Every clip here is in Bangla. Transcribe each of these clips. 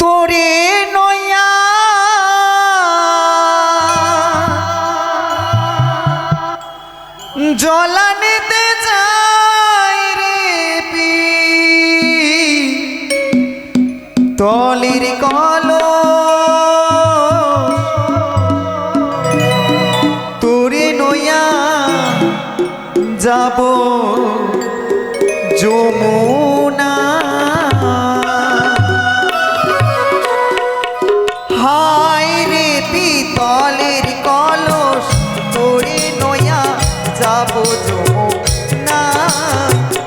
তোরে নয়া জলানিতে যাই রে পি তলির কলো তোরে নয়া যাব যমুনা হায় রে পিতলের কলস তোরে নয়া যাব যমুনা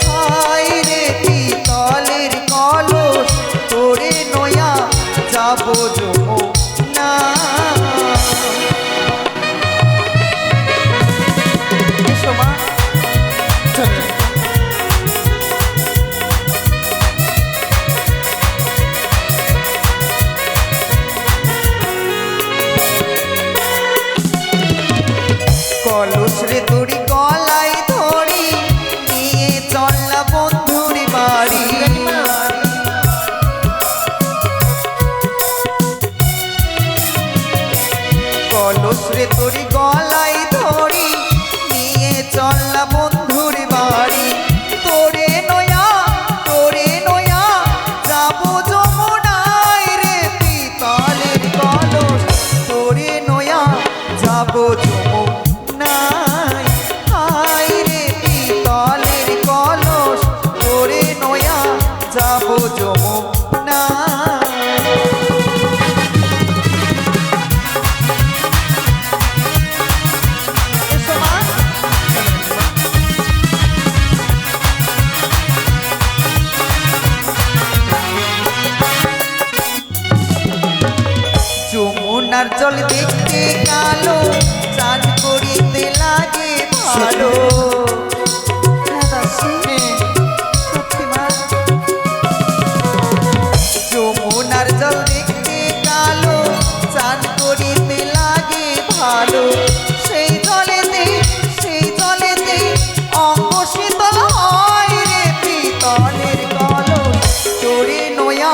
হায় রে পিতলের কলস তোরে নয়া যাব যমুনা এসো মা চলো কলস রে তোরি গলায় ধরি নিয়ে চললা বন্ধুর বাড়ি কলস রে তোরি গলায় ধরি নিয়ে চললা বন্ধুর বাড়ি তোরে নয়া যাব যমুনায় রে পিতলের কলস তোরে নয়া যাব যমুনায় হায় রে পিতলের কলস তোরে নয়া যাব যমুনায় এসো মা যমুনার জল দেখতে কালো চাঁদ করিতে লাগে ভালো যমুনার জল দেখতে কালো চাঁদ করিতে লাগে ভালো সেই জলেতে অঙ্গ শীতল হয় রে পিতলের কলস তোরে নয়া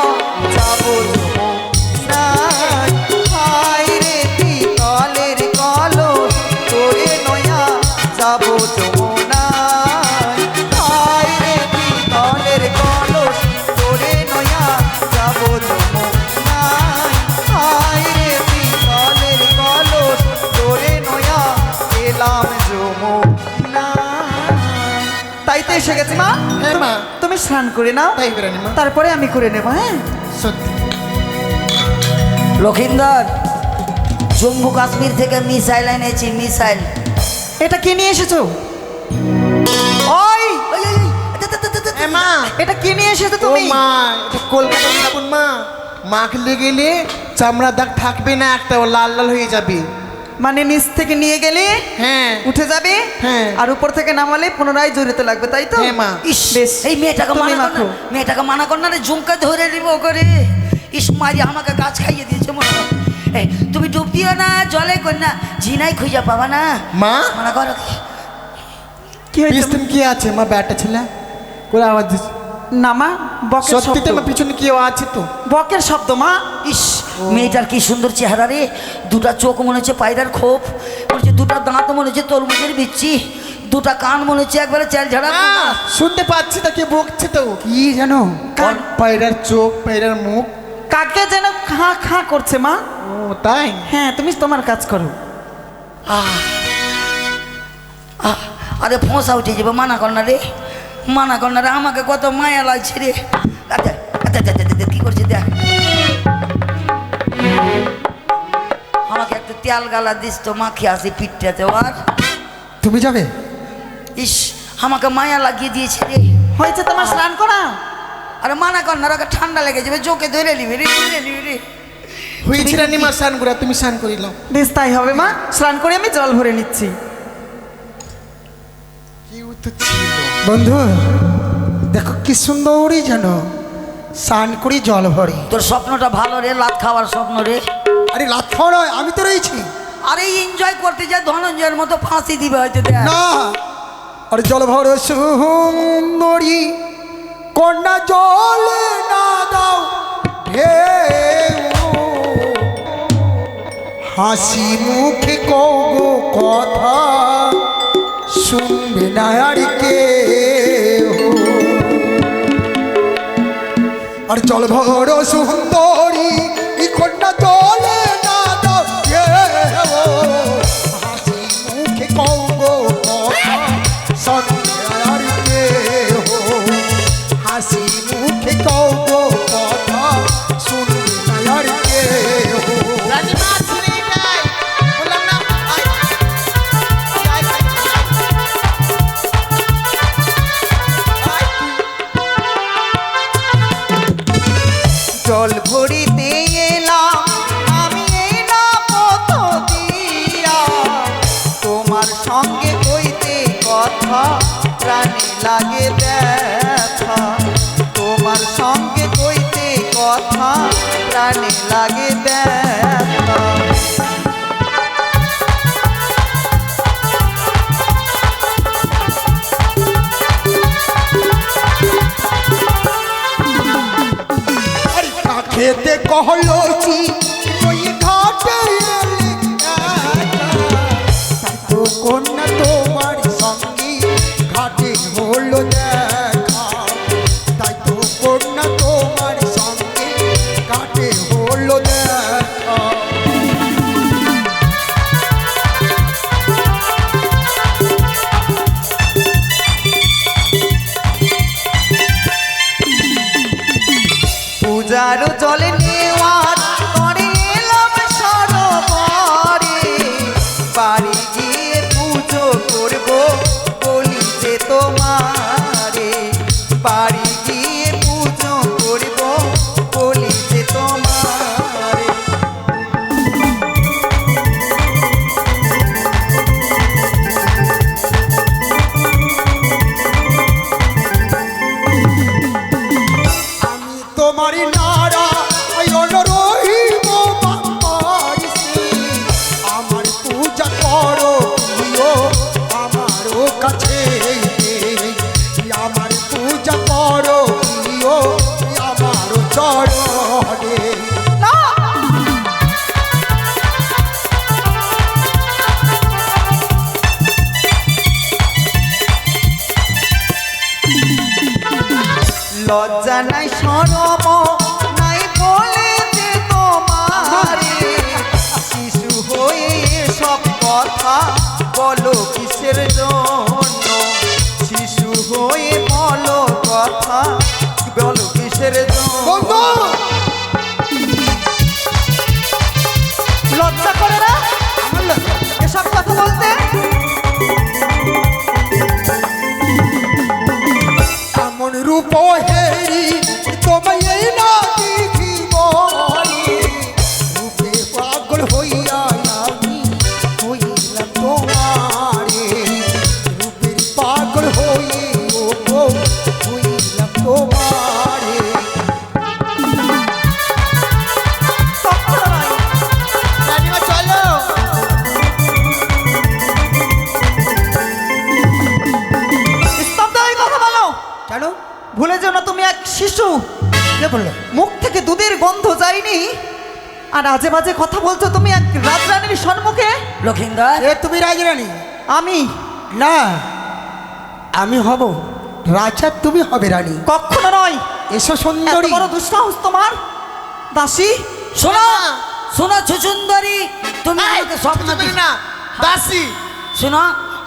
যাব যমুনায় হায় রে পিতলের কলস তোরে নয়া যাব যমুনায় হায় রে পিতলের কলস তোরে নয়া যাব যমুনায় হায় রে পিতলের কলস তোরে নয়া এলাম যমুনায় তাই তো এসে গেছি মা। হ্যাঁ মা, তুমি স্নান করে নাও তাই করে নি মা। তারপরে আমি করে নেবো। হ্যাঁ সত্যি লক্ষিন্দর জম্মু কাশ্মীর থেকে মিসাইল এনেছি মিসাইল। এটা কি নিয়ে এসেছো? ওই এ মা, এটা কি নিয়ে এসেছো ও তুমি? মা, এটা কলকাতার সাবুন মা। মাখলে গেলে চামড়া দাগ থাকবে না, একটা ও লাল লাল হয়ে যাবে। মানে নিচ থেকে নিয়ে গেলে হ্যাঁ উঠে যাবে, হ্যাঁ। আর উপর থেকে নামালে পুনরায় জড়িতে লাগবে, তাই তো? হ্যাঁ মা। ইস বেশ, এই মেয়েটাকে তুমি মানা কর মাখো। না, মেয়েটাকে মানা কর না রে, ঝুমকা ধরে নিব করে। ইস মারি আমাকে গাছ খাইয়ে দিয়েছে মনে হয়। এই তুমি ডুব দিও না জলে কর না, ঝিনাই খুঁজে পাবা না। মা, মানা কর। কি হয়েছে? পিছন কি আছে মা? ব্যাটা ছেলে করে আওয়াজ দিচ্ছে। না মা, বকের সত্যিতে শব্দ। মা, পিছনে কি আছে তো? বকের শব্দ মা। ইস মেয়েটার কি সুন্দর চেহারা রে, দুটা চোখ মনে হচ্ছে পায়রার খোপ, মনে হচ্ছে দুটা দাঁত মনে হচ্ছে তরমুজের বিচ্ছি, দুটা কান মনে হচ্ছে একবারে চাল ঝাড়া। শুনতে পাচ্ছি তা কে বকছে তো? কি জানো? কান। পায়রার চোখ, পায়রার মুখ। কাকে যেন খা খা করছে মা। ও তাই? হ্যাঁ, তুমি তোমার কাজ করো। আরে ফোঁসা উঠে যাবে, মানা কর না রে, মানা কর না রে, আমাকে কত মায়া লাগছে রে। আচ্ছা আচ্ছা আচ্ছা কি করছে দেখ, আমাকে একটু তেল গালা দিস তো, মাখি আসি পিঠটাতে। আর তুমি যাবে? ইস আমাকে মায়া লাগিয়ে দিয়েছে রে। হয়েছে তোমার স্নান করা? আরে মানা কর না, ওকে ঠান্ডা লেগে যাবে, চোখে ধরে নিবি রে, ধরে নিবি রে। হয়েছিল নিমা স্নান করে, তুমি স্নান করিল। বেশ তাই হবে মা, স্নান করে আমি জল ভরে নিচ্ছি। বন্ধু দেখো কি সুন্দরই জানো, স্নান করি জল ভরে। তোর স্বপ্নটা ভালো রে, লাত খাওয়ার স্বপ্ন রে। আরে লাত খাওয়া নয়, আমি তো রয়েছি। আরে এনজয় করতে যা, ধনঞ্জয়ের মতো ফাঁসি দিবে হয়তো দেখ। না, আরে জল ভর সুন্দরী কন্যা জলে না দাও হে হাসি মুখে কগো কথা শুনবে না আর কে আর জল ভর সুন্দরী কন্যা জলে না দাও হাসি মুখে কগো কথা শুনবে আর কে হাসি মুখে কগো কথা শুনবে না আর কে জল ভরিতে এলাম আমি এই না পথ দিয়া, তোমার সঙ্গে কইতে কথা প্রাণে লাগে ব্যথা, তোমার সঙ্গে কইতে কথা প্রাণে লাগে ব্যথা। খেতে কহলছি ওই ঘাটে এলে তাই তো কন্যা তোমার সঙ্গে ঘাটে হলো দেখা, তাই তো কন্যা তোমার সঙ্গে ঘাটে হলো দেখা। পূজার জলে নেওয়ার পরে এলাম সরোবরে, বাড়ি গিয়ে পুজো করব বলি যে তোমারে, বাড়ি গিয়ে পুজো করব বলি যে তোমারে। আমি তোমার নারা রহিব আমার পূজা করো প্রিয় আমারও কাছে, আমার পূজা করো প্রিয় আমারও চরণে। লজ্জা নাই শরম নাই বলে যে তোমারে, শিশু হয়ে সব কথা বলো কিসের জন্য, শিশু হয়ে বলো কথা বলো কিসের জন্য। লজ্জা করে না এসব কথা বলতে? এমন রূপ হেরি তোমায় এই না দেখিব, রূপে পাগল হইয়া আমি হইলাম তোমারে, রূপের পাগল হয়ে ও হইলাম তোমারে। চলো স্তব্ধ হয়ে কথা বলো। কেন? ভুলে যেও না তুমি এক শিশু, কে বললো? মুখ থেকে দুধের গন্ধ যায়নি আর আজে বাজে কথা বলছো তুমি এক রাজরানীর সম্মুখে। লক্ষিন্দর এ তুমি রাজরানী? আমি না, আমি হব রাজা, তুমি হবে রানী। কখনো নয়। এসো এত সুন্দরী। বড় দুঃসাহস তোমার? দাসী শোনো শোনো সুন্দরী, তুমি আমাকে স্বপ্ন না দাসী। শোনো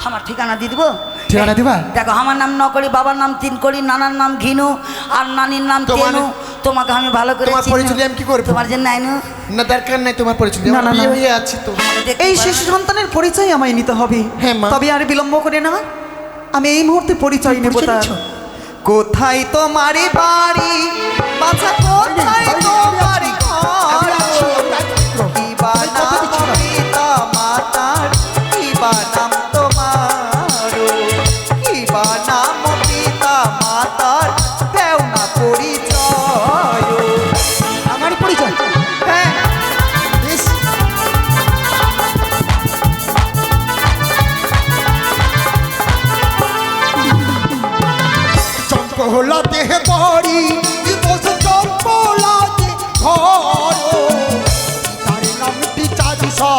আমার ঠিকানা দিয়ে দেবো। ঠিকানা দিবা? দেখো আমার নাম নকরি, বাবার নাম তিন করি, নানার নাম ঘিনু আর নানির নাম তেনু। তোমাকে আমি ভালো করে তোমার চিনি। পরিচয় আমি কি করবো? তোমার জন্য আইনু না দরকার নাই তোমার পরিচয়, না, না, না। বিয়ে হয়ে আছে তো। এই শিশু সন্তানের পরিচয় আমায় নিতে হবে। হ্যাঁ, মা। তবে আর বিলম্ব করে না, আমি এই মুহূর্তে পরিচয় নেব পরিচয় তার। নিচ্ছ? কোথায় তোমার বাড়ি বাছা, কোথায় তোমার ঘর, কি বা নাম পিতা মাতার, কি বা নাম তোমার, কি বা নাম পিতা মাতার, দেও না পরিচয়। আমার পরিচয়? হ্যাঁ, বেশ। চম্পলা দেহ বাড়ি বসে চম্পলা ঘর, তার নামটি চাঁদি সা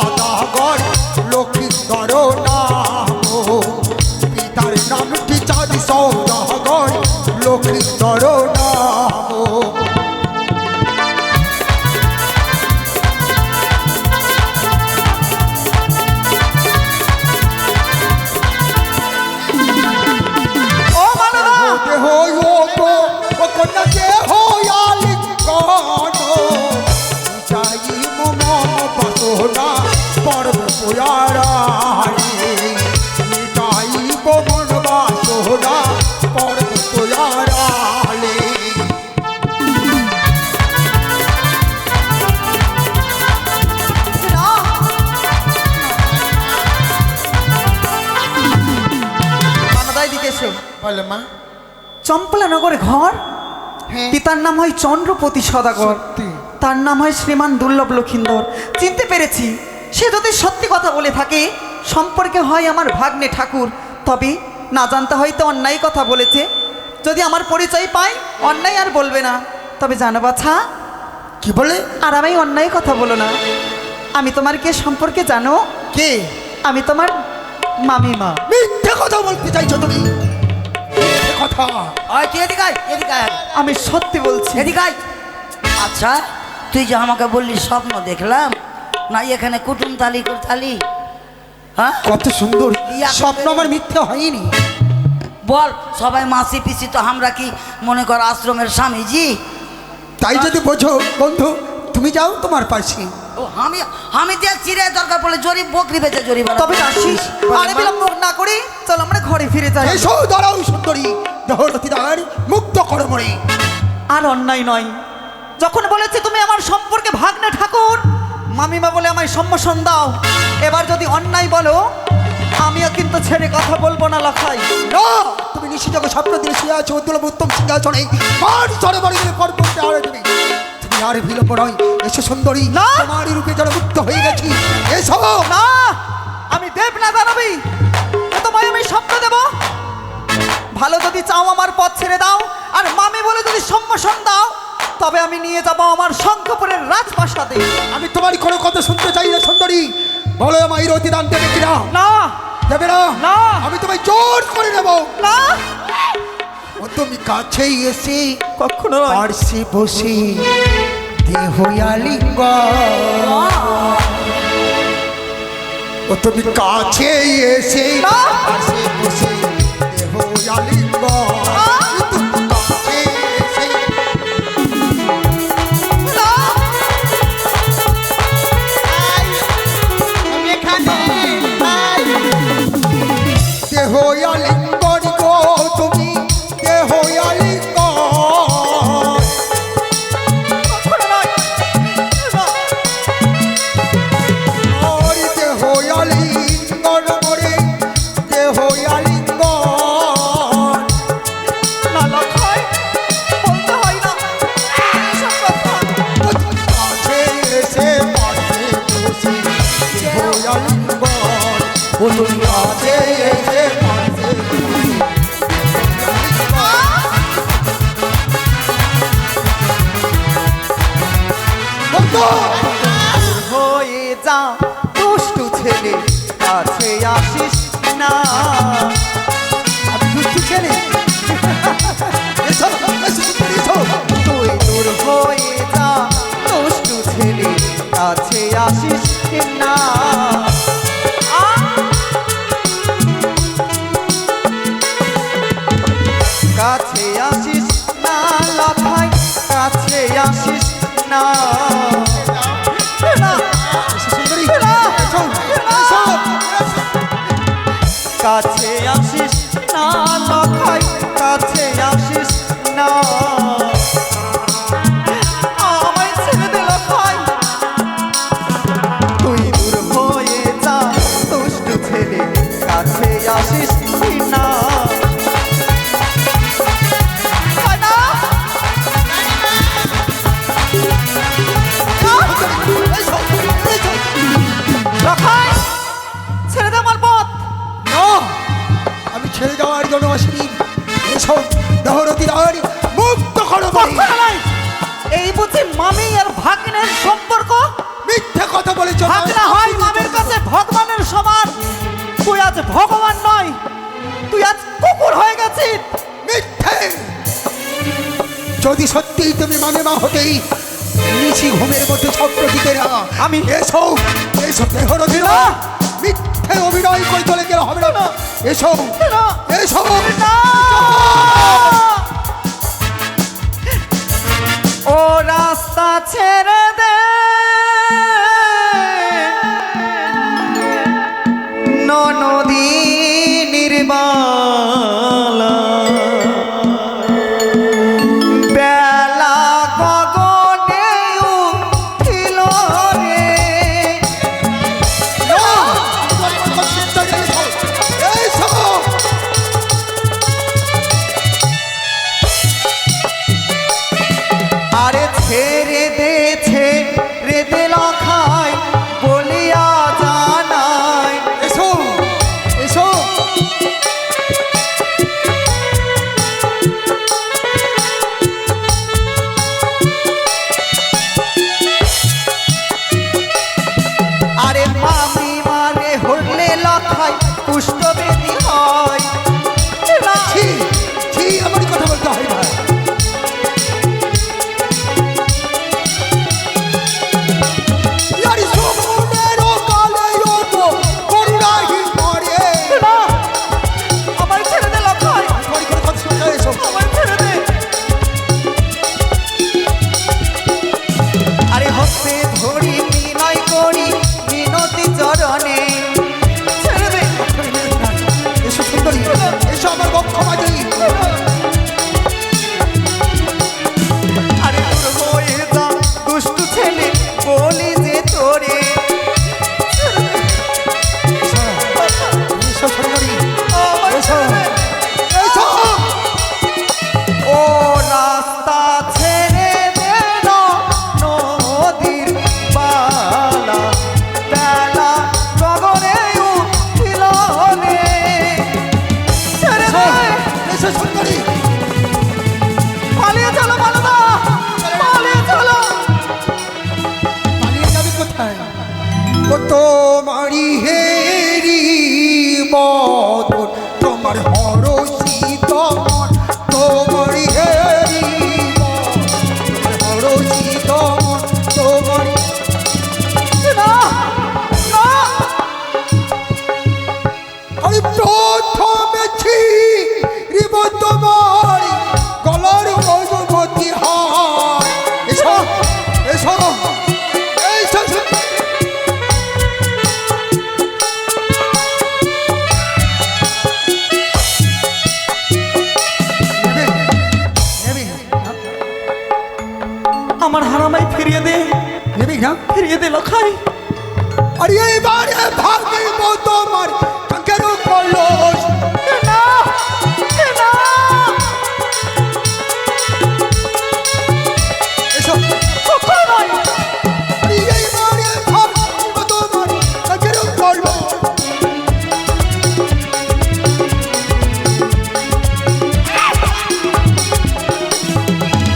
বলে মা। চম্পলানগরে ঘর, হ্যাঁ পিতার নাম হয় চন্দ্রপতি সদাগর, সত্যি। তার নাম হয় শ্রীমান দুর্লভ লক্ষিন্দর। চিনতে পেরেছি, সে যদি সত্যি কথা বলে থাকে সম্পর্কে হয় আমার ভাগ্নে ঠাকুর, তবে না জানতে হয়তো অন্যায় কথা বলেছে। যদি আমার পরিচয় পাই অন্যায় আর বলবে না। তবে জানো বাছা, কি বলে? আর আমি অন্যায় কথা বলো না। আমি তোমার কে সম্পর্কে জানো? কে? আমি তোমার মামিমা। মিথ্যে কথা বলতে চাইছো তুমি? মিথ্যে কথা। ওই তুই এদিকে আয়, এদিকে আয়, আমি সত্যি বলছি। এদিকে আয়। আচ্ছা, তুই যে আমাকে বললি স্বপ্ন দেখলাম, না এখানে কুটুম তালি তালি, হ্যাঁ কত সুন্দর ইয়া, স্বপ্ন আমার মিথ্যে হয়নি। বল, সবাই মাসি পিসি তো, আমরা কি মনে কর আশ্রমের স্বামীজি? তাই যদি বোঝো বন্ধু, তুমি যাও তোমার পাশে। ও আমি আমি দেখছি রে, দরকার পড়লে জরিপ বকরি বেচে জরিপ। তবে আসিস, আরে বিলম্ব না করে চল আমরা ঘরে ফিরে যাই। এসো দাঁড়াও সুন্দরী, দেহরতিদার মুক্ত করো মরে। আর অন্যায় নয়, যখন বলেছি তুমি আমার সম্পর্কে ভাগ্নে ঠাকুর, মামিমা বলে আমায় সম্মোষণ দাও। এবার যদি অন্যায় বলো আমিও কিন্তু ছেড়ে কথা বলবো না লখাই। না, তুমি নিশিতকে স্বপ্ন দিয়ে শুয়ে আছো দুর্লভ উত্তম সিংহাসনে, মার চরে বাড়ি গেলে কর করতে আরে তুমি। তুমি আর বিলম্ব নয়, এসো সুন্দরী, না। তোমারই রূপে যারা মুক্ত হয়ে গেছি। এসো না, আমি দেব না দানবী, তোমায় আমি স্বপ্ন দেব। ভালো যদি চাও আমার পথ ছেড়ে দাও, আর মামি বলে যদি সম্মোষণ দাও, তবে আমি নিয়ে যাব আমার শঙ্খপুরের রাজপ্রাসাদে। আমি তোমারই কোনো কথা শুনতে চাই না সুন্দরী, বলো আমায় রতিদান দেবে কিনা? না দেবে না? না। আমি তোমায় জোর করে নেব। না, ও তুমি কাছেই এসে কখনো নয়। পার্শ্বে বসে দেহয়ালিঙ্গ, ও তুমি কাছেই এসে না। পার্শ্বে বসে দেহয়ালিঙ্গ, তুমি কাছেই এসে না, আমি এখানে দেহয়ালিঙ্গন গো, তুমি দেহয়ালিঙ্গ, কখনো নয়। না, ওর দেহয়ালিঙ্গন মরে দেহয়ালিঙ্গ, না লক্ষয়, বলতে হয় না এসব কথা। কাছে এসে পাশে বসে দেহয়ালিঙ্গ, ও তুমি কাছে এসে পাশে বসে হয়ে যা দুষ্টু ছেলে, কাছে আসিস না। আমি দুষ্টু ছেলে। এসো, এসো, এসো। তুই দূর হয়ে যা দুষ্টু ছেলে, কাছে আসিস না। কাছে আসিস না লখাই, কাছে আসিস না। না, এসো সুন্দরী, না, এসো, এসো, এসো। কাছে আসিস না লখাই, কাছে আসিস না। আমায় ছেড়ে দে লখাই, তুই দূর হয়ে যা দুষ্টু ছেলে, কাছে আসিস না। না, এসো, এসো। লখাই, ছেড়ে দে আমার পথ। না, আমি ছেড়ে যাওয়ার জন্য আসিনি। এসো দেহরতিদার মুক্ত করো বলি। কখনো নয়। এই বুঝি মামি আর ভাগ্নের সম্পর্ক? মিথ্যে কথা বলেছ। ভাগনা হয় মামির কাছে ভগবানের সমান, তুই আজ ভগবান নয়, তুই আজ কুকুর হয়ে গেছিস। মিথ্যে। যদি সত্যিই তুমি মামিমা হতেই নিশি ঘুমের মধ্যে স্বপ্ন দিতে না, আমি- এসো, এসো দেহরতিরা, না। মিথ্যে অভিনয় করে চলে গেলে হবে না। এসো, না। এসো। না! ও রাস্তা ছেড়ে দে, নদী নির্বালা, বেলা গগনে উঠিল রে। এসো। প্রাণহার আমায় ফিরিয়ে দে, নেবি না? ফিরিয়ে দে লখাই। আরে এবারে ভাগিব তোমার কেন কলস। না, না। এসো। কখনো নয়। আরে এবারে ভাগিব তোমার কেন কলস।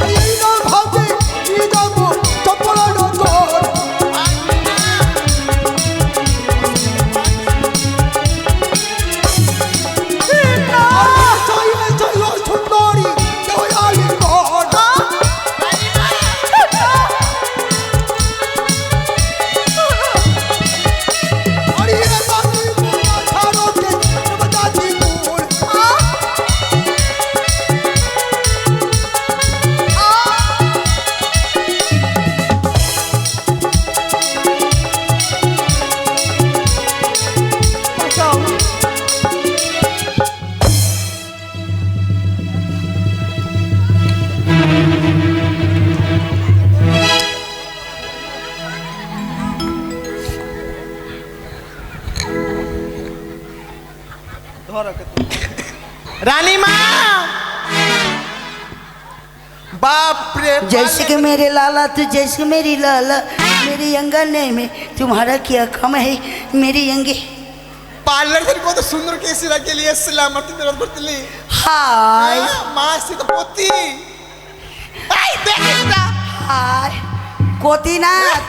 এই না ভাবে নিয়ে যাবো চপলা নগর। সুন্দরী বাঁচাও। রানীমা बाप रे जैसे कि मेरे लाला तू जैसे मेरी लाला, मेरे अंगने में तुम्हारा क्या कम है मेरी अंगे। पार्लर থেকে কত সুন্দর কেসি লাগিয়ে নিয়ে এসেছিলাম আর তুমি রদ করতেলি হাই মা সে তো পতি এই দেখিস না হাই কতিনাথ,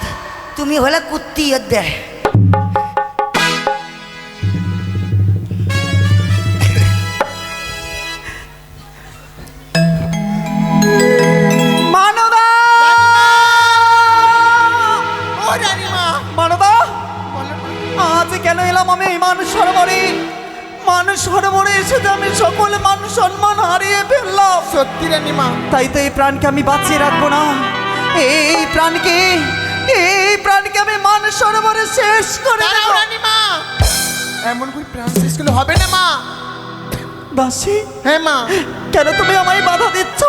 তুমি হলে কুত্তি অধ্যে। মানদা, ও রানীমা মানদা, আজ কেন এলাম আমি এই মানুষ সরোবরে? মানুষ সরোবরে এসে যে আমি সকল মান সম্মান হারিয়ে ফেললাম। সত্যি রানীমা তাই তো এই প্রাণকে আমি বাঁচিয়ে রাখবো না। এই প্রাণকে আমি মানুষ সরোবরে শেষ করে দাঁড়াও দেবো। রানীমা এমন করে প্রাণ শেষ করলে হবে না মা দাসী, হ্যাঁ মা কেন তুমি আমায় বাধা দিচ্ছ?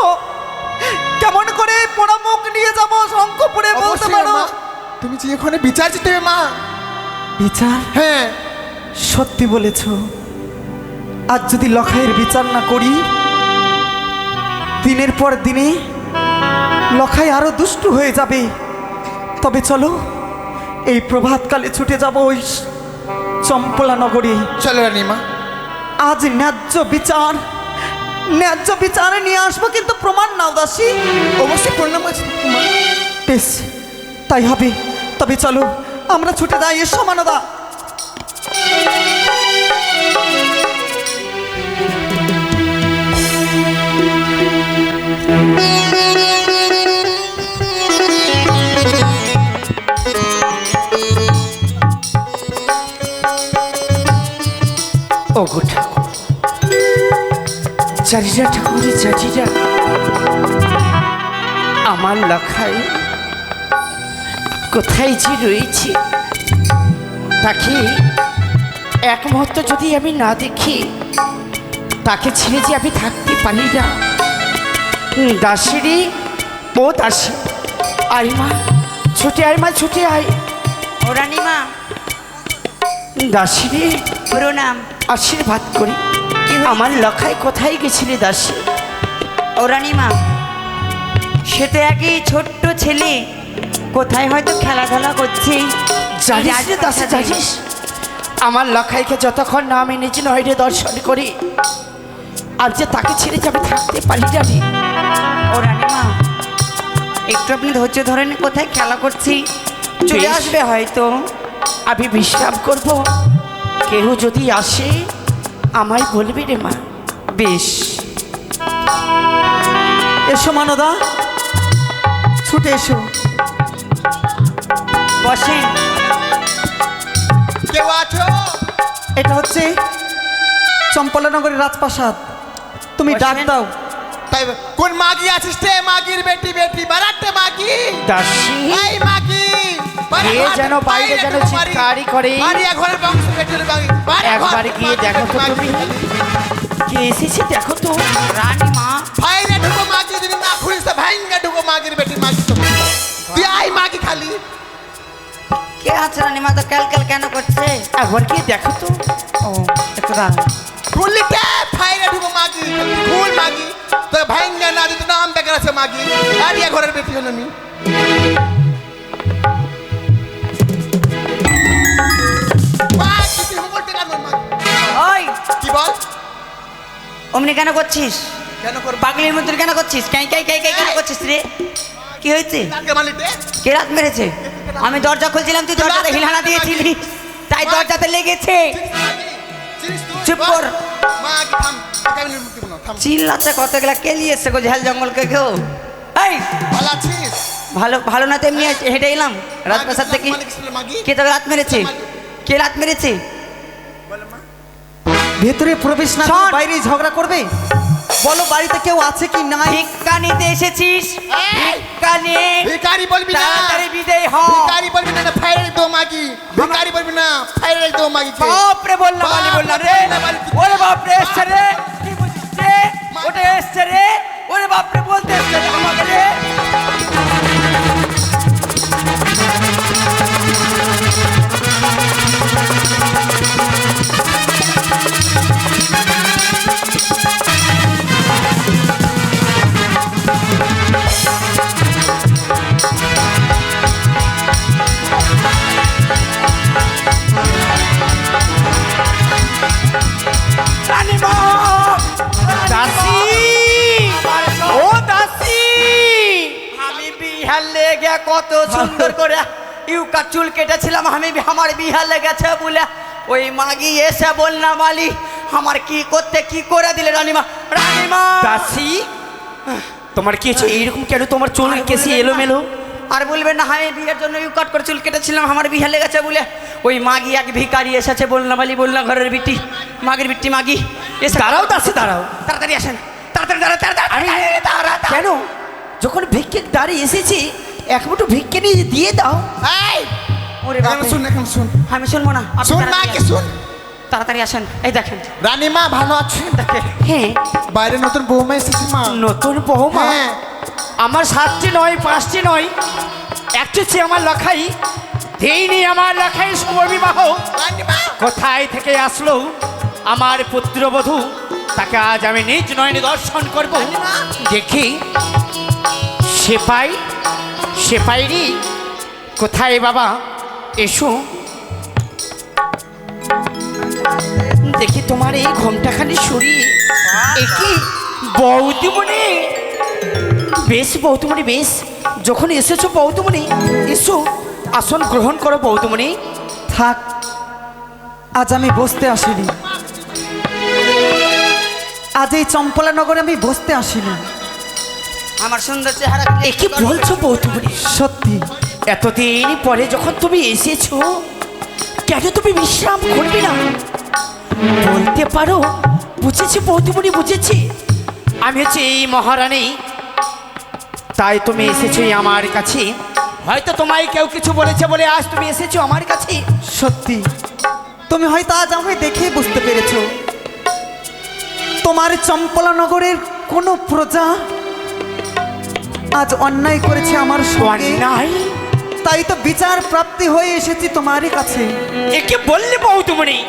কেমন করে পোড়া মুখ নিয়ে যাবো শঙ্খপুরে বলতে অবশ্যই পারো? মা তুমি যে এখানে বিচার দিতে হবে মা বিচার? হ্যাঁ সত্যি বলেছ। আজ যদি লখাইয়ের বিচার না করি, দিনের পর দিনে লখাই আরো দুষ্টু হয়ে যাবে। তবে চলো এই প্রভাতকালে ছুটে যাব ওই চম্পলা নগরে। চলো রানীমা আজ ন্যায্য বিচার নিয়ে আসবো, কিন্তু প্রমাণ নাও দাসী। অবশ্যই প্রণাম আছে মা বেশ, তাই হবে। তবে চলো আমরা ছুটে যাই। এসো মানদা। ওগো ঠাকুর, চারিটা ঠাকুরে চারিটা আমার লখাই কোথায় যে রয়েছে, তাকে এক মুহূর্ত যদি আমি না দেখি, তাকে ছেড়ে যে আমি থাকতে পারি না। দাসিরি, ও দাসী, আয় মা, ছুটে আয় মা, ছুটে আয়। ও রানীমা, দাসিরি, প্রণাম। আশীর্বাদ করি। আমার লখাই কোথায় গেছিলে দাসী? ও রানীমা, সে তো একই ছোট্ট ছেলে, কোথায় হয়তো খেলাধুলা করছে। জানিস রে দাসী, জানিস আমার লখাইকে যতক্ষণ না আমি নিজ নয়রে দর্শন করি, আর যে তাকে ছেড়ে যাবে থাকতে পারি যাবে। ও রানীমা, একটু আপনি ধৈর্য ধরেন, কোথায় খেলা করছি, চলে বেশ। আসবে হয়তো। আমি বিশ্রাম করব, কেউ যদি আসে আমায় বলবে রে মা। বেশ। এসো মানদা, ছুটে এসো। বসেন। কেউ আছো? এটা হচ্ছে চম্পলানগরের রাজপ্রাসাদ। তুমি ডাক বসেন। দাও। তাই কোন মাগি আছিস রে? মাগির বেটি বেটি বারাটে মাগি, দাসী, এই মাগি কে যেন বাইরে যেন চিৎকারি করে। বাড়ি ঘরের বংশ বেটির মাগি, একবার গিয়ে দেখো তো তুমি, কে এসেছে দেখো তো। রানীমা, বাইরে ঢুকো মাগি, যদি না খুলিস তো ভাইঙ্গা ঢুকো মাগির বেটি মাগি তো। ভাই মাগি খালি কে আছে রানীমা তো ক্যালক্যাল কেন করছে? একবার কি দেখো তো। ও একটু দাঁড়ান। খুললিতে ফাইরে ঢুকো মাগি ফুল মাগি তো ভাইঙ্গা না দিতে নাম বেকার আছে মাগি আরিয়া ঘরের বেটি হল আমি মাগি তুই বলতে না মাগি ওই কি বল অমনি কেন করছিস? কেন করব পাগলির মতন কেন করছিস? কাই কাই কাই কাই কেন করছিস রে? কি হয়েছে? আজকে মালিতে কে রাত মেরেছে? আমি দরজা খুলছিলাম, তুই দরজাতে হিলানা দিয়েছিলি, তাই দরজাতে লেগেছে। চুপ কর। মাগি থাম কাবিনের মুক্তি বলো থাম চিল্লাতে কত গেলা কেলি এসছে গো ঝাল জঙ্গলকে কেউ। এই ভালো আছিস ভালো ভালো না তেমনি হেঁটে এলাম রাজপ্রাসাদ থেকে। মালিক ছিল মাগি কে তোকে রাত মেরেছে? কে রাত মেরেছে? ভেতরে প্রবেশ না করে শোন। বাইরে ঝগড়া করবে? বলো বাড়িতে কেউ আছে কি নাই? ভিক্ষা নিতে এসেছিস? ভিক্ষা নিয়ে ভিখারি বলবি না তাড়াতাড়ি বিদেয় হ। ভিখারি বলবি না ফাইরে দো মাগি ভিখারি বলবি না ফাইরে দো মাগি বাপরে বললাম মালি বললাম রে। ওরে বাপরে এসছে রে। কি বুঝছিস রে? ওটা এসছে রে। ওরে বাপরে বলতে এসছে রে আমাকে রে। রানীমা! দাসী ও দাসী আমি বিহার লেগে কত সুন্দর করে ইউকা চুল কেটেছিলাম, আমি আমার বিহার লেগেছে বলে ওই মাগি এসে বল না মালি আমার কি করতে কি করে দিলে রানীমা। রানীমা দাসী তোমার কি হচ্ছে এইরকম কেন? তোমার চুল কেসি এলোমেলো। আর বলবেন না আমি বিয়ের জন্য ইউ কাট করে চুল কেটেছিলাম, আমার বিহার লেগেছে বলে ওই মাগি এক ভিখারি এসেছে বল না মালি বল না ঘরের বিটি মাগির বিটি মাগি এসে দাঁড়াও দাসী দাঁড়াও। তাড়াতাড়ি আসেন তাড়াতাড়ি তাড়াতাড়ি আমি তাড়াতাড়ি কেন? যখন ভিক্ষে দাঁড়িয়ে এসেছি এক মুঠো ভিক্ষে নিয়ে দিয়ে দাও। এই ওরে এখন বাপরে। শুন এখন শুন আমি শুনবো না, আপনি শুন তাড়াতাড়ি মাগি আসেন। শুন তাড়াতাড়ি আসেন। এই দেখেন রানীমা ভালো আছেন হ্যাঁ বাইরে নতুন বৌমা এসেছে মা নতুন বৌমা। হ্যাঁ আমার 7টি নয় 5টি নয় একটি চেয়ে আমার লখাই দেইনি আমার লখাই শুভ বিবাহ রানীমা কোথায় থেকে আসলো আমার পুত্রবধূ, তাকে আজ আমি নিজ নয়নে দর্শন করব। দেখি সেপাইরি কোথায় বাবা? এসো দেখি তোমার এই ঘোমটাখানি সরিয়ে। একই বৌদিমণি, বেশ বৌদিমণি বেশ, যখন এসেছো বৌদিমণি এসো আসন গ্রহণ করো বৌদিমণি। থাক, আজ আমি বসতে আসিনি। আজ এই চম্পলা নগরে আমি বসতে আসিনি। আমার সুন্দর চেহারা কি বলছো বৌদিমণি? সত্যি এতদিন পরে যখন তুমি এসেছো কেন তুমি বিশ্রাম করবে না? বলতে পারো? বুঝেছি বৌদিমণি বুঝেছি, আমি হচ্ছে এই মহারানী, তাই তুমি এসেছো আমার কাছে। হয়তো তোমায় কেউ কিছু বলেছে বলে আজ তুমি এসেছো আমার কাছে। সত্যি তুমি হয়তো আজ আমায় দেখে বুঝতে পেরেছো তোমার চম্পলা নগরের কোনো প্রজা আজ অন্যায় করেছে আমার সঙ্গে, অন্যায়? তাই তো বিচার প্রাপ্তি হয়ে এসেছি তোমারই কাছে। একে বললে বৌদিমণি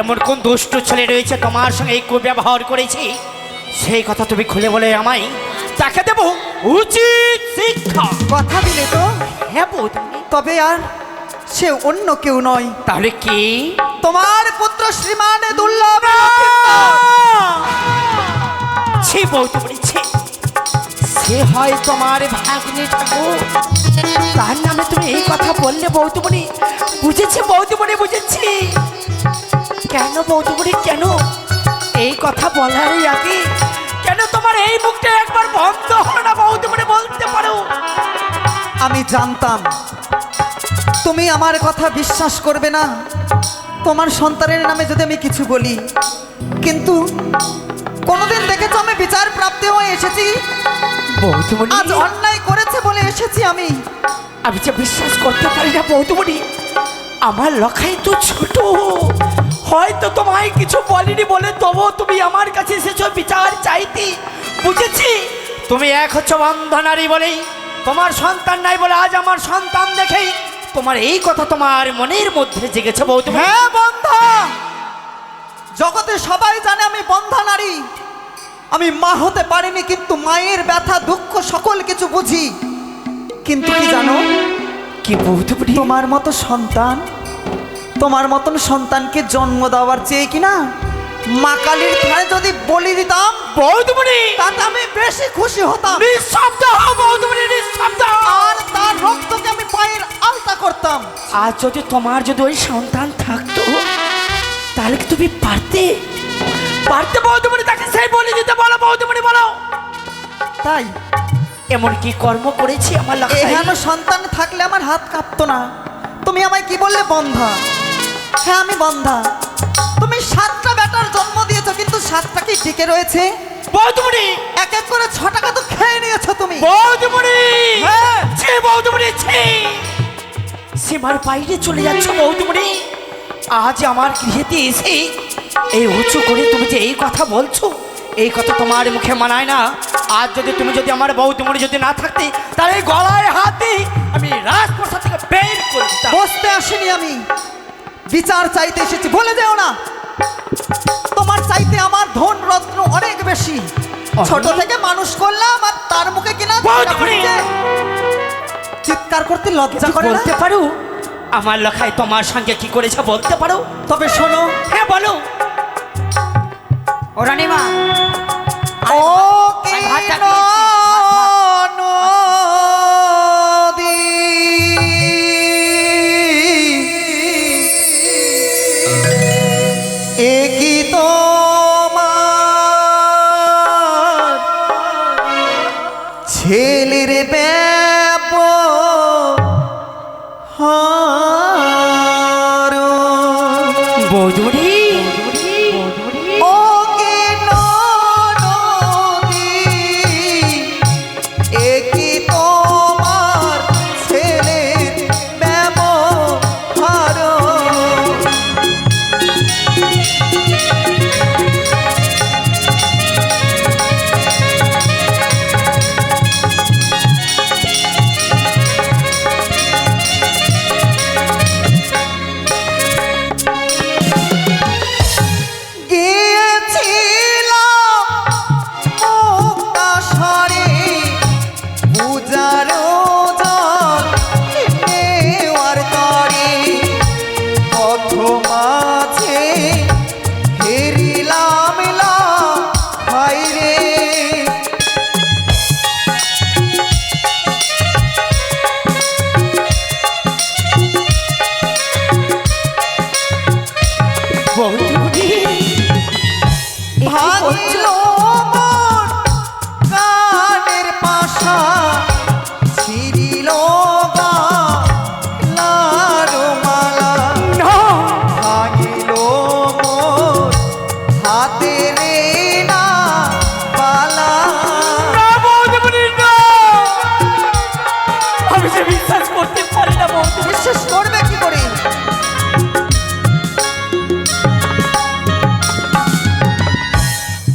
এমন কোন দুষ্ট ছেলে রয়েছে তোমার সঙ্গে এই ব্যবহার করেছি, সেই কথা তুমি খুলে বলে আমায়, তাকে দেব উচিত শিক্ষা। কথা দিলে তো? হ্যাঁ বৌদিমণি। তবে আর সে অন্য কেউ নয়, তাহলে কি? তোমার পুত্র শ্রীমান দুর্লভ। ছি বৌদিমণি ছি, সে হয় তোমার ভাগ্নে ঠাকুর, তার নামে তুমি এই কথা বললে বৌদিমণি? বুঝেছি বৌদিমণি বুঝেছি। কেন বৌদিমণি কেন এই কথা বলারই আগে কেন তোমার এই মুখটা একবার বন্ধ হলো না বৌদিমণি? বলতে পারো? আমি জানতাম তুমি আমার কথা বিশ্বাস করবে না, তোমার সন্তানের নামে যদি আমি কিছু বলি, কিন্তু কোনোদিন দেখেছো আমি বিচার প্রাপ্তি হয়ে এসেছি? বৌদিমণি আজ অন্যায় করেছে বলে এসেছি আমি। আমি যে বিশ্বাস করতে পারি না বৌদিমণি, আমার লখাই তো ছোট, হয়তো তোমায় কিছু বলিনি বলে তবু তুমি আমার কাছে এসেছো বিচার চাইতে। বুঝেছি তুমি এক হচ্ছে বন্ধ নারী বলেই তোমার সন্তান নাই বলে আজ আমার সন্তান দেখেই তোমার এই কথা তোমার মনের মধ্যে জেগেছে বৌদি। হ্যাঁ বন্ধা, জগতে সবাই জানে আমি বন্ধা নারী। আমি মা হতে পারিনি, কিন্তু মায়ের ব্যথা দুঃখ সকল কিছু বুঝি। কিন্তু কি জানো, কি বৌদি? তোমার মতো সন্তান, তোমার মতন সন্তানকে জন্ম দেওয়ার চেয়ে কিনা মা কালীর থানে যদি বলি দিতাম বৌদি তাতে আমি বেশি খুশি হতাম। নিঃশব্দ হও বৌদি, নিঃশব্দ। আর তার রক্তকে আমি পায়ের আলতা করতাম। আজ যদি তোমার যদি ওই সন্তান থাকতো তাহলে কি তুমি পারতে পারতে বৌদি তাকে সেই বলে দিতে? বলো বৌদি, বলো। তাই এমন কি কর্ম করেছি আমার লাখাই? এখানে সন্তান থাকলে আমার হাত কাঁপতো না। তুমি আমায় কি বললে? বন্ধা। হ্যাঁ আমি বন্ধা। তুমি 7টা বেটার জন্ম দিয়েছো, কিন্তু 7টা কি টিকে রয়েছে? বৌদি এক এক করে 6 টাকা তো খেয়ে নিয়েছো তুমি। বৌদি হ্যাঁ। ছি বৌদি, ছি। সীমার বাইরে চলে যাচ্ছ বৌদি। আজ আমার গৃহেতে এসে এই উঁচু করে তুমি যে এই কথা বলছো, এই কথা তোমার মুখে মানায় না। আজ যদি আমার বৌদি যদি না থাকতে তাহলে এই গলায় হাত দিয়ে আমি রাজপ্রসাদ থেকে বের করে দিতাম। বসতে আসিনি আমি, বিচার চাইতে এসেছি। বলে যেও না, তোমার চাইতে আমার ধন রত্ন অনেক বেশি। ছোট থেকে মানুষ করলাম, আর তার মুখে কিনা বৌদি! চিৎকার করতে লজ্জা করে না? বলতে পারো আমার লেখায় তোমার সঙ্গে কি করেছে বলতে পারো? তবে শোনো। হ্যাঁ বলো। ও রানীমা, ও আমি ভাতটা খেয়েছি। নদী একই তোমার ছেলের ব্যবহার বৌদি ও কে নদী একই তোমার ছেলের ব্যবহার। ভাঙিল মোর কানের পাশা, ছিঁড়িল গালার মালা। ভাঙিল মোর হাতের না বালা। আমি যে বিশ্বাস করতে পারি না বৌদি। বিশ্বাস করবে কি করে?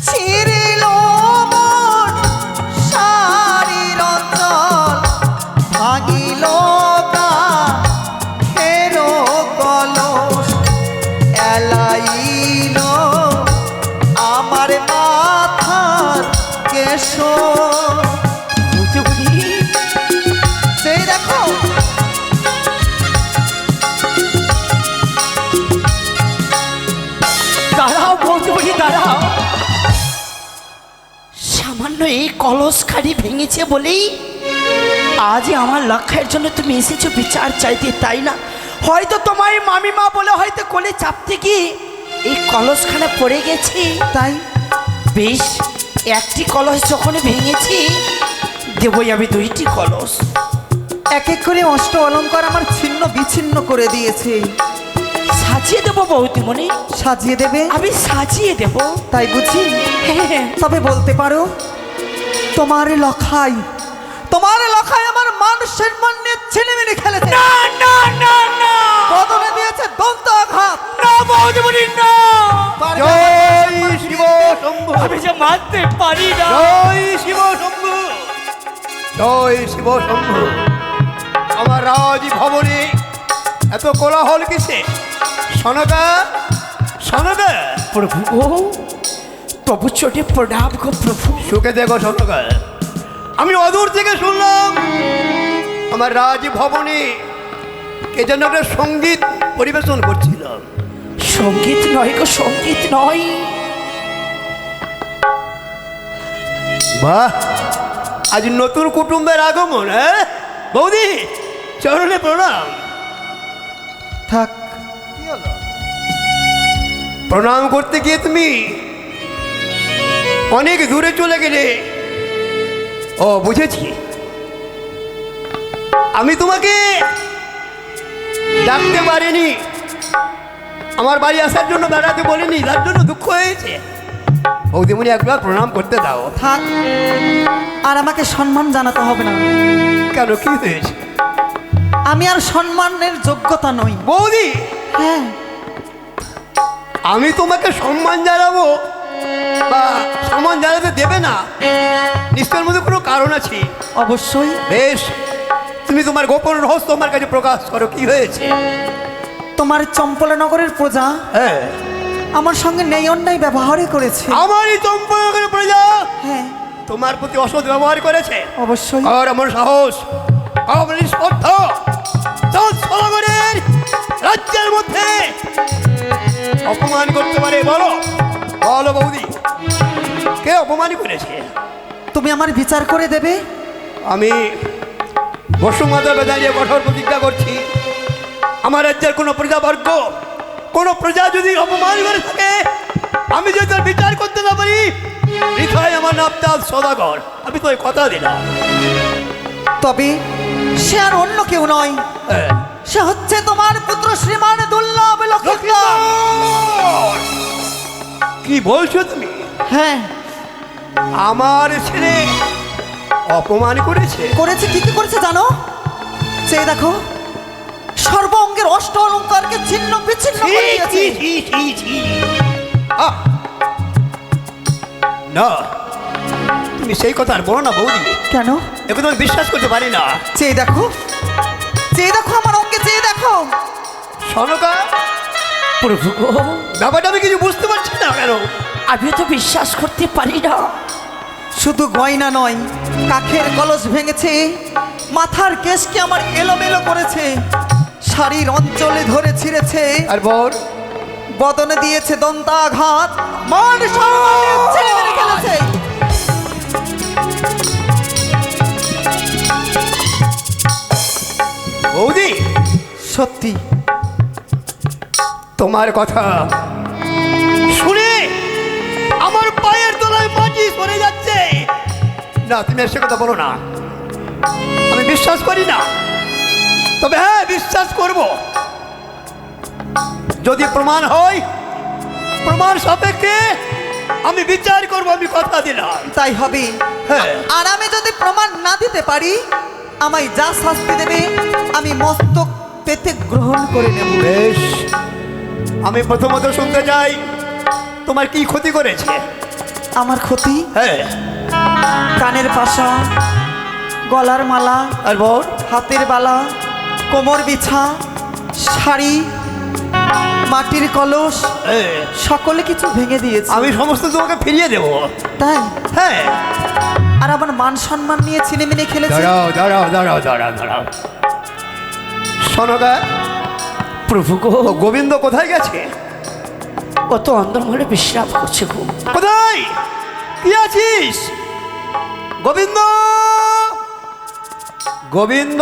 ছিঁড়িল মোর শাড়ির অঞ্চল, ভাঙিল গায়ের কলস, এলাইল আমার মাথার কেশ। সেই দেখো, দাঁড়াও বৌদি, দাঁড়াও। সামান্য এই কলস খাড়ি ভেঙেছে বলেই আজ আমার লক্ষ্যের জন্য তুমি এসেছো বিচার চাইতে, তাই না? হয়তো তোমার মামিমা বলে হয়তো কোলে চাপতে গিয়ে এই কলসখানে পড়ে গেছি। তাই বেশ, একটি কলস যখন ভেঙেছি দেবই আমি 2টি কলস। এক এক করে অষ্ট অলঙ্কার আমার ছিন্ন বিচ্ছিন্ন করে দিয়েছে। সাজিয়ে দেবো বৌদিমণি, সাজিয়ে দেবে? আমি সাজিয়ে দেবো। তাই বুঝি? হ্যাঁ। তবে বলতে পারো, তোমার লখাই আমার মান সম্মান নিয়ে ছেলেমেলে খেলেছে। না না না না, বদলে দিয়েছে দন্ত আঘাত। না বৌদিমণি না, জয় শিব শম্ভু, আমি যে মানতে পারি না। জয় শিব শম্ভু। জয় শিব শম্ভু। আমার রাজভবনে এত কোলাহল কিসে? সনকা, সনকা, প্রভু গো, প্রভু চোটে প্রণাম গো প্রভু। সুখে দেখো সনকা। আমি অদূর থেকে শুনলাম আমার রাজভবনে কে যেন একটা সঙ্গীত পরিবেশন করছিল। সঙ্গীত নয় গো, সঙ্গীত নয়। বাহ, আজ নতুন কুটুম্বের আগমন। হ্যাঁ বৌদি, চরণে প্রণাম। থাক, প্রণাম করতে গিয়ে তুমি অনেক দূরে চলে গেলে। ও বুঝেছি, আমি তোমাকে ডাকতে পারিনি, আমার বাড়ি আসার জন্য বেড়াতে বলিনি, তার জন্য দুঃখ হয়েছে। বৌদিমণি একবার প্রণাম করতে দাও। থাক, আর আমাকে সম্মান জানাতে হবে না। কেন, কি হয়েছে? আমি আর সম্মানের যোগ্যতা নই। বৌদি, হ্যাঁ, আমি তোমাকে সম্মান জানাবো বা সম্মান জানাতে দেবে না, নিশ্চয়ের মধ্যে কোনো কারণ আছে। অবশ্যই। বেশ, তুমি তোমার গোপন রহস্য আমার কাছে প্রকাশ করো, কি হয়েছে? তোমার চম্পলনগরের প্রজা হ্যাঁ, আমার সঙ্গে নেই অন্যায় ব্যবহারই করেছে। আমারই চম্পলনগরের প্রজা হ্যাঁ, তোমার প্রতি অসৎ ব্যবহার করেছে। অবশ্যই। আর আমার সাহস, আমার শ্রদ্ধা চম্পলনগরের রাজ্যের মধ্যে অপমান করতে পারে? বলো বলো বৌদি, কে অপমান করেছে? তুমি আমার বিচার করে দেবে। আমি বসুমাতাকে দাঁড়িয়ে কঠোর প্রতিজ্ঞা করছি, আমার রাজ্যের কোনো প্রজাবর্গ, কোনো প্রজা যদি অপমান করে থাকে, আমি যদি তার বিচার করতে না পারি, বৃথায় আমার নামটা সদাগর। আমি তো কথা দিলাম। তবে সে আর অন্য কেউ নয়, হ্যাঁ। সে হচ্ছে তোমার পুত্র শ্রীমান দুর্লভ লক্ষিন্দর। কি বলছো তুমি? হ্যাঁ, আমার ছেলে অপমান করেছে? করেছে। কি কি করেছে জানো? সে দেখো, সর্ব অঙ্গের অষ্ট অলঙ্কারকে ছিন্ন বিচ্ছিন্ন করে দিয়েছে। আহ! না, তুমি সেই কথা আর বলো না বৌদি, কেন? এখন আমি বিশ্বাস করতে পারি না। চেয়ে দেখো, চেয়ে দেখো আমার অঙ্গে, চেয়ে দেখো। সনকা, প্রভু গো, ব্যাপারটা আমি কিছু বুঝতে পারছি না। কেন? আমি তো বিশ্বাস করতে পারি না। শুধু গয়না নয়, কাখের কলস ভেঙেছে, মাথার কেশকে আমার এলোমেলো করেছে, শাড়ির অঞ্চলে ধরে ছিঁড়েছে, আর বল, বদনে দিয়েছে দন্তাঘাত, মান সম্মানে ছেড়ে মেরে ফেলেছে। বৌদি, সত্যি তোমার কথা শুনে আমার পায়ের তলায় মাটি সরে যাচ্ছে। না, তুমি সে কথা বলো না, আমি বিশ্বাস করি না। তবে হ্যাঁ, বিশ্বাস করব যদি প্রমাণ হয়, প্রমাণ সাপেক্ষে আমি বিচার করব, আমি কথা দিলাম। তাই হবে। হ্যাঁ। আর আমি যদি প্রমাণ না দিতে পারি, আমায় যা শাস্তি দেবে আমি মস্তক পেতে গ্রহণ করে নেব। বেশ, আমি প্রথমত শুনতে চাই তোমার কি ক্ষতি করেছে? আমার ক্ষতি? হ্যাঁ। কানের পাশা, গলার মালা, আর বল, হাতের বালা, কোমর বিছা, শাড়ি, মাটির কলস, হ্যাঁ, সকলে কিছু ভেঙে দিয়েছে। আমি সমস্ত তোমাকে ফিরিয়ে দেবো। তাই? হ্যাঁ। আর আমার মান সম্মান নিয়ে ছিনেমিনে খেলেছে। দাঁড়াও দাঁড়াও দাঁড়াও দাঁড়াও দাঁড়াও, সনকা, প্রভু গো, ও গোবিন্দ কোথায় গেছে? ও তো অন্দরমহলে বিশ্রাম করছে গো। কোথায়? কি আছিস? গোবিন্দ, গোবিন্দ,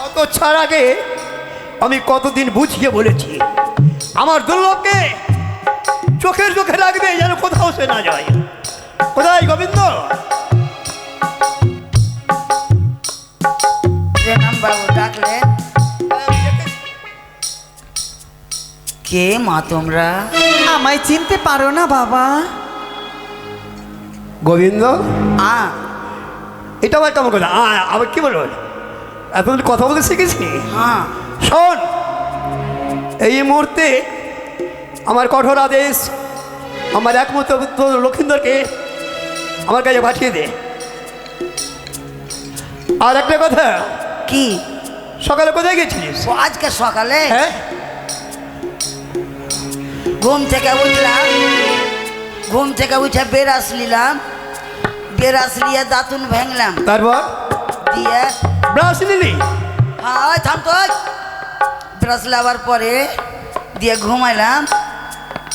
অত ছাড় আগে আমি কতদিন বুঝিয়ে বলেছি, আমার দুর্লভকে চোখের চোখে লাগবে, যেন কোথাও সে না যায়। কোথায় গোবিন্দ? প্রণাম বাবু, ডাকলেন? কে মা তোমরা? আমায় চিনতে পারো না বাবা? গোবিন্দ, আ এটা আবার কেমন কথা? আবার কি বলবো, এখন কথা বলতে শিখেছি। হ্যাঁ, শোন, এই মুহূর্তে আমার কঠোর আদেশ আমার একমাত্র পুত্র লক্ষিন্দরকে আমার কাছে পাঠিয়ে দে। আর একটা কথা, কি? সকালে কোথায় গেছিলিস? ও আজকে সকালে হ্যাঁ, ঘুম থেকে উঠলাম, ঘুম থেকে উঠে বেরাস নিলাম, বেরাস নিয়ে দাঁতুন ভেঙলাম, তারপর দিয়ে ব্রাশ নিলি? হ্যাঁ থাম তো, ব্রাশ লাবার পরে দিয়ে ঘুমাইলাম,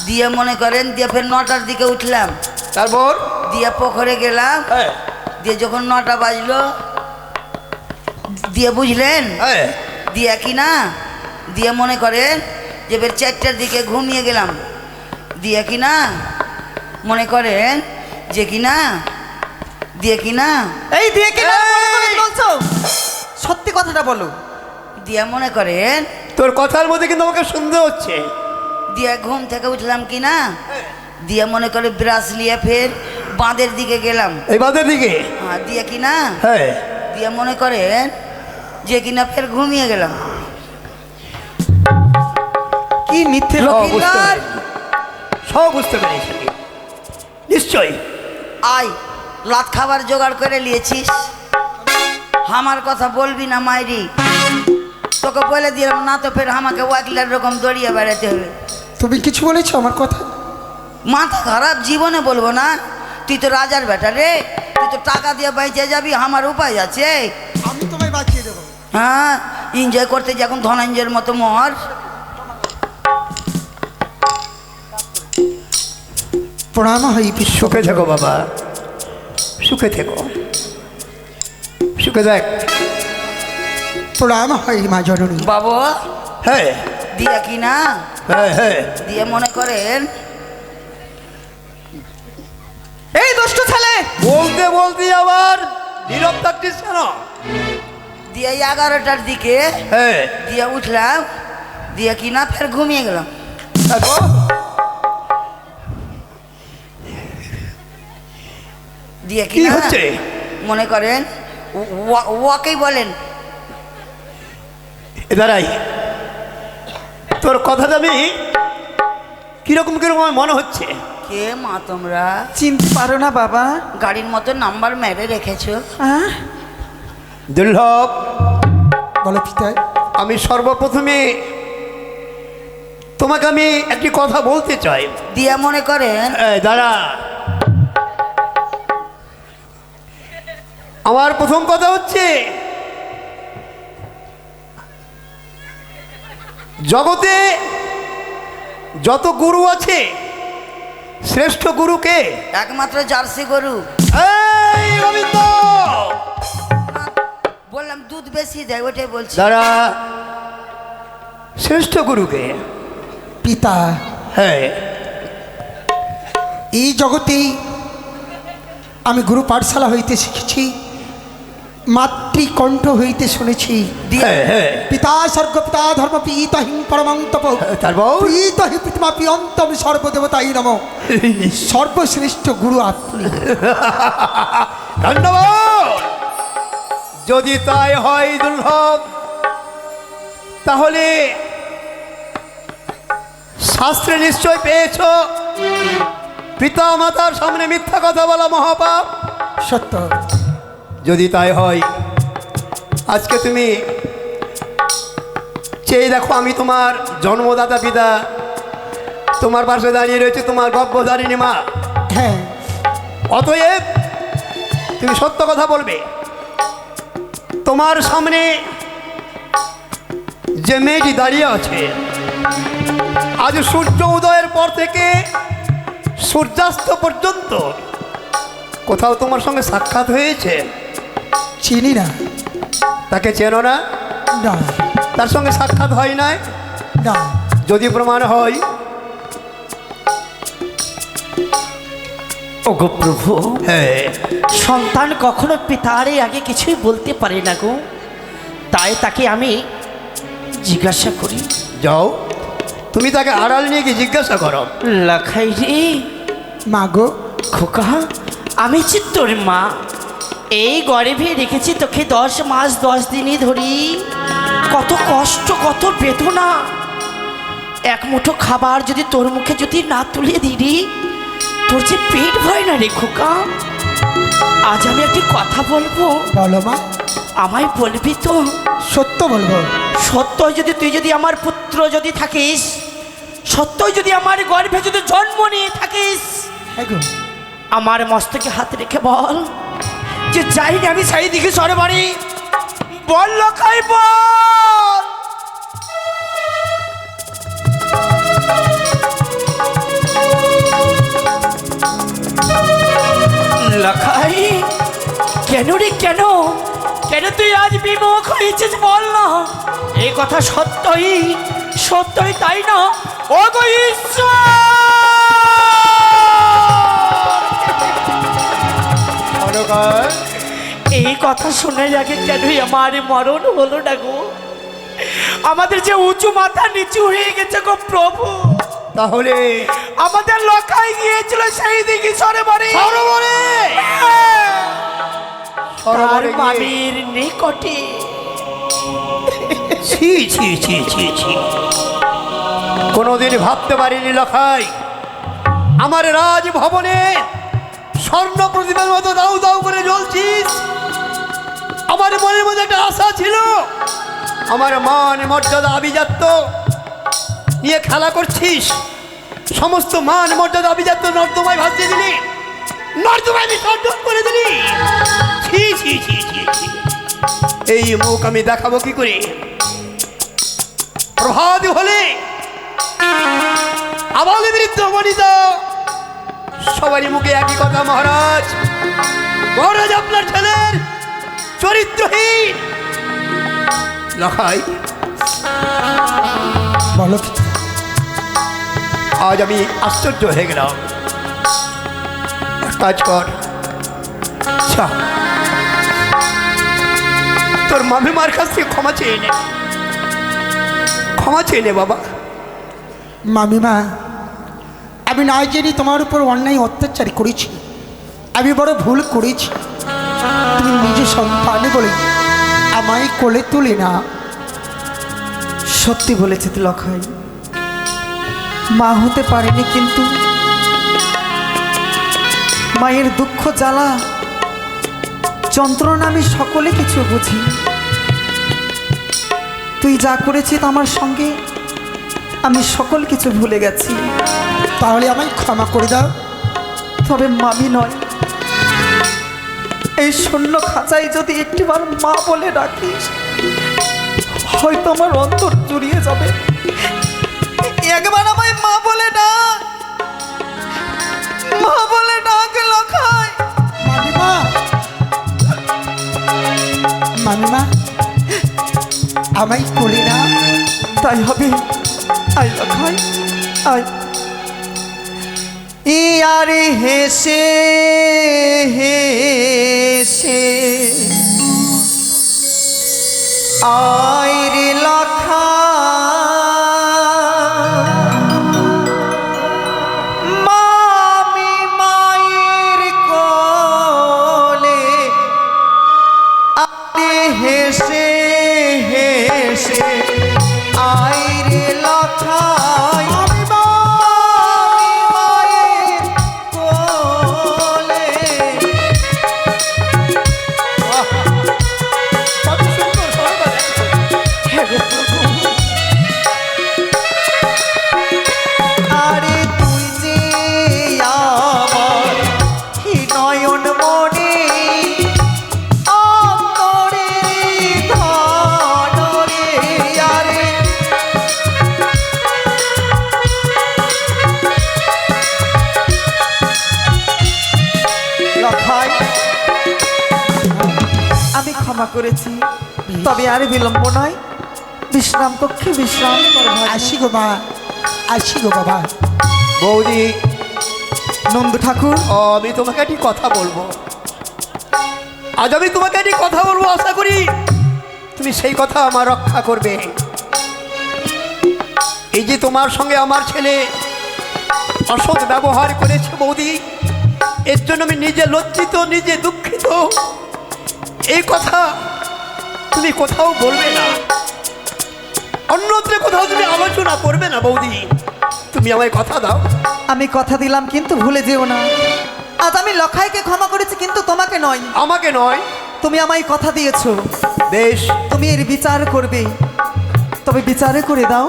দিয়ে মনে করেন দিয়ে ফের 9টার দিকে উঠলাম, তারপর দিয়ে পুকুরে গেলাম, হ্যাঁ, দিয়ে যখন 9টা বাজলো দিয়ে বুঝলেন, হ্যাঁ, দিয়ে কি না দিয়ে মনে করেন যে ফের 4টার দিকে ঘুমিয়ে গেলাম, দিয়ে কি না মনে করেন যে কি না দিয়ে কি না এই দিয়ে কি না মনে করে কি বলছো? সত্যি কথাটা বলো। দিয়ে মনে করেন তোর কথার মধ্যে কিন্তু আমাকে সন্দেহ হচ্ছে। দিয়ে ঘুম থেকে উঠলাম কি না, দিয়ে মনে করে ব্রাশ নিয়ে ফের বাঁধের দিকে গেলাম, এই বাদের দিকে? হ্যাঁ দিয়ে কি না হ্যাঁ, দিয়ে মনে করেন যে কিনা ফের ঘুমিয়ে গেলাম। কি মিথ্যে সব বুঝতে লক্ষিন্দর! পেরেছি, সব বুঝতে পেরেছি নিশ্চয়ই। আয় লাত খাবার জোগাড় করে নিয়েছিস, আমার কথা বলবি না মাইরি, তোকে বলে দিলাম না তো ফের আমাকে ওয়াকিলের রকম দড়িয়ে বেড়াতে হবে। তুমি কিছু বলেছো আমার কথা? মাথা খারাপ, জীবনে বলবো না। তুই তো রাজার বেটা রে, তুই তো টাকা দিয়ে বেঁচে যাবি, আমার উপায় আছে? আমি তোমায় বাঁচিয়ে দেবো। হ্যাঁ, এনজয় করতে যখন ধনঞ্জয়ের মতো মর। প্রণাম হয় বিশ্ব। সুখে থেকো বাবা, সুখে থেকো, সুখে দেখ। প্রণাম হয় মা জননী। বাবু হ্যাঁ, দিয়ে কি না হ্যাঁ, হ্যাঁ, দিয়ে মনে করেন এই দুষ্ট ছেলে! বলতে বলতে আবার নীরব থাকছিস কেন? দিয়ে 11টার দিকে হ্যাঁ, দিয়ে উঠলাম, দিয়ে কি না ফের ঘুমিয়ে গেলাম। তারপর দিয়ে কি কি না হচ্ছে? মনে করেন ওয়াকেই বলেন। দাঁড়াই, তোর কথাটা আমি কিরকম কিরকম আমার মনে হচ্ছে। কে মা তোমরা? চিনতে পারো না বাবা? গাড়ির মতো নাম্বার মেরে রেখেছো। হ্যাঁ? দুর্লভ, বলো পিতায়। আমি সর্বপ্রথমে তোমাকে আমি একটি কথা বলতে চাই। দিয়ে মনে করেন এই দাঁড়া, আমার প্রথম কথা হচ্ছে জগতে যত গুরু আছে শ্রেষ্ঠ গুরুকে? একমাত্র জার্সি গরু। এই গোবিন্দ, বললাম দুধ বেশি দেয়, ওটাই বলছি। দাঁড়া, শ্রেষ্ঠ গুরুকে? পিতা, হ্যাঁ, এই জগতেই আমি গুরু পাঠশালা হইতে শিখেছি, মাতৃকণ্ঠ হইতে শুনেছি। হ্যাঁ, হ্যাঁ, পিতা স্বর্গ পিতা ধর্ম পিতা হিং পরমং তপ তারপর পিতা হি পিতমা পিয়ন্তম সর্বদেবতাই নম। সর্বশ্রেষ্ঠ গুরু আপনি। ধন্যবাদ। যদি তাই হয় দুর্লভ, তাহলে শাস্ত্রে নিশ্চয় পেয়েছ পিতা মাতার সামনে মিথ্যা কথা বলা মহাপাপ। সত্য। যদি তাই হয়, আজকে তুমি চেয়ে দেখো, আমি তোমার জন্মদাতা পিতা, তোমার পাশে দাঁড়িয়ে রয়েছে তোমার গর্ভধারিণী মা। হ্যাঁ, অতএব তুমি সত্য কথা বলবে। তোমার সামনে যে মেয়েটি দাঁড়িয়ে আছে, আজ সূর্য উদয়ের পর থেকে সূর্যাস্ত পর্যন্ত কোথাও তোমার সঙ্গে সাক্ষাৎ হয়েছে? চিনি না। তাকে চেনো না? না তার সঙ্গে সাক্ষাৎ হয় নাই? না। যদি প্রমাণ হয়, ওগো প্রভু, হ্যাঁ, সন্তান কখনো পিতারে আগে কিছুই বলতে পারে না গো, তাই তাকে আমি জিজ্ঞাসা করি। যাও, তুমি তাকে আড়াল নিয়ে গিয়ে জিজ্ঞাসা করো। লাখাই রে মাগো, খোকা, আমি যে তোর মা, এই গর্ভে রেখেছি তোকে 10 মাস 10 দিনই ধরি। কত কষ্ট, কত বেদনা, এক মুঠো খাবার যদি তোর মুখে যদি না তুলে দিই, তোর যে পেট ভয় না রে খোকা। আজ আমি একটি কথা বলবো, বলো মা, আমায় বলবি তো? সত্য বলবো। সত্যই যদি তুই যদি আমার পুত্র যদি থাকিস, সত্যই যদি আমার গর্ভে যদি জন্ম নিয়ে থাকিস, হ্যাঁ গো, আমার মস্তকে হাত রেখে বল যে যাইনি আমি সেই দিকে সরে বাড়ি। বল লখাই বল। লখাই, কেন রে কেন? কেন তুই আজ বিমুখ হয়েছিস বল না? এই কথা সত্যই সত্যই তাই না? ও গো ঈশ্বর, এই কথা শুনে আগে কেনই আমার মরণ হলো না গো? আমাদের যে উঁচু মাথা নিচু হয়ে গেছে গো প্রভু। তাহলে আমাদের লখাই গিয়েছিল সেই দিকে সরোবরে, তার মামির নিকটে। ছি ছি ছি ছি ছি, কোনোদিন ভাবতে পারিনি লখাই আমার রাজভবনে স্বর্ণ প্রতিমার মতো দাউ দাউ করে জ্বলছিস। আমার মনের মধ্যে একটা আশা ছিল, আমার মান মর্যাদা আভিজাত্য নিয়ে খেলা করছিস। সমস্ত মান মর্যাদা আভিজাত্য নর্দমায় ভাসিয়ে দিলি, নর্দমায় বিসর্জন করে দিলি। ছি ছি ছি ছি ছি, এই মুখ আমি দেখাবো কি করে? প্রভাত হলে আবাল বৃদ্ধ বনিতা সবারই মুখে একই কথা, মহারাজ মহারাজ আপনার ছেলের চরিত্রহীন। লখাই, বলো কি? আজ আমি আশ্চর্য হয়ে গেলাম। এক কাজ কর, আচ্ছা তোর মামিমার কাছ থেকে ক্ষমা চেয়ে নে, ক্ষমা চেয়ে নে বাবা। মামিমা, আমি না জেনে তোমার উপর অন্যায় অত্যাচার করেছি, আমি বড় ভুল করেছি। তুমি নিজে সন্তান বলে আমায় কোলে তুলে না। সত্যি বলেছে লখাই, মা হতে পারেনি, কিন্তু মায়ের দুঃখ জ্বালা যন্ত্রণা আমি সকলে কিছু বুঝি। তুই যা করেছিস আমার সঙ্গে, আমি সকল কিছু ভুলে গেছি। তাহলে আমায় ক্ষমা করে দাও। তবে মামি নয়, এই শূন্য খাঁচায় যদি একটিবার মা বলে ডাকিস, হয়তো আমার অন্তর জুড়িয়ে যাবে। একবার আমায় মা বলে ডাক, মা বলে ডাক লখাই। মামিমা, মামিমা, আমায় কোলে না। তাই হবে, আয় লখাই আয়। ইয়ারে হেসে হেসে আয় রে লখা, মামি মায়ের কোলে আরে হেসে হেসে আয় রে লখা। আমি ক্ষমা করেছি, তবে আর বিলম্ব নয়, বিশ্রাম কক্ষে বিশ্রাম করো। আসি গো মা, আসি গো বাবা। বৌদি, নন্দ ঠাকুর, আমি তোমাকে একটি কথা বলবো। আজ আমি তোমাকে একটি কথা বলবো, আশা করি তুমি সেই কথা আমার রক্ষা করবে। এই যে তোমার সঙ্গে আমার ছেলে অসৎ ব্যবহার করেছে বৌদি, এর জন্য আমি নিজে লজ্জিত, নিজে দুঃখিত। এই কথা তুমি কোথাও বলবে না। অন্যত্র কোথাও তুমি আলোচনা করবে না বৌদি। তুমি আমায় কথা দাও। আমি কথা দিলাম, কিন্তু ভুলে যেও না, আজ আমি লখাইকে ক্ষমা করেছি, কিন্তু তোমাকে নয়। আমাকে নয়? তুমি আমায় কথা দিয়েছো, বেশ, তুমি এর বিচার করবে, তবে বিচারে করে দাও।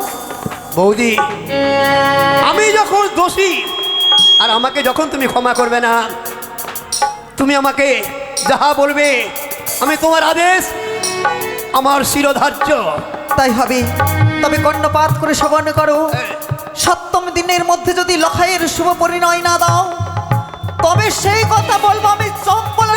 বৌদি, আমি যখন দোষী আর আমাকে যখন তুমি ক্ষমা করবে না, তুমি আমাকে যাহা বলবে আমি তোমার আদেশ আমার শিরোধার্য। তাই হবে, তবে কর্ণপাত করে শ্রবণ করো। সপ্তম দিনের মধ্যে যদি লখাইয়ের শুভ পরিণয় না দাও, তবে সেই কথা বলবো আমি চম্পল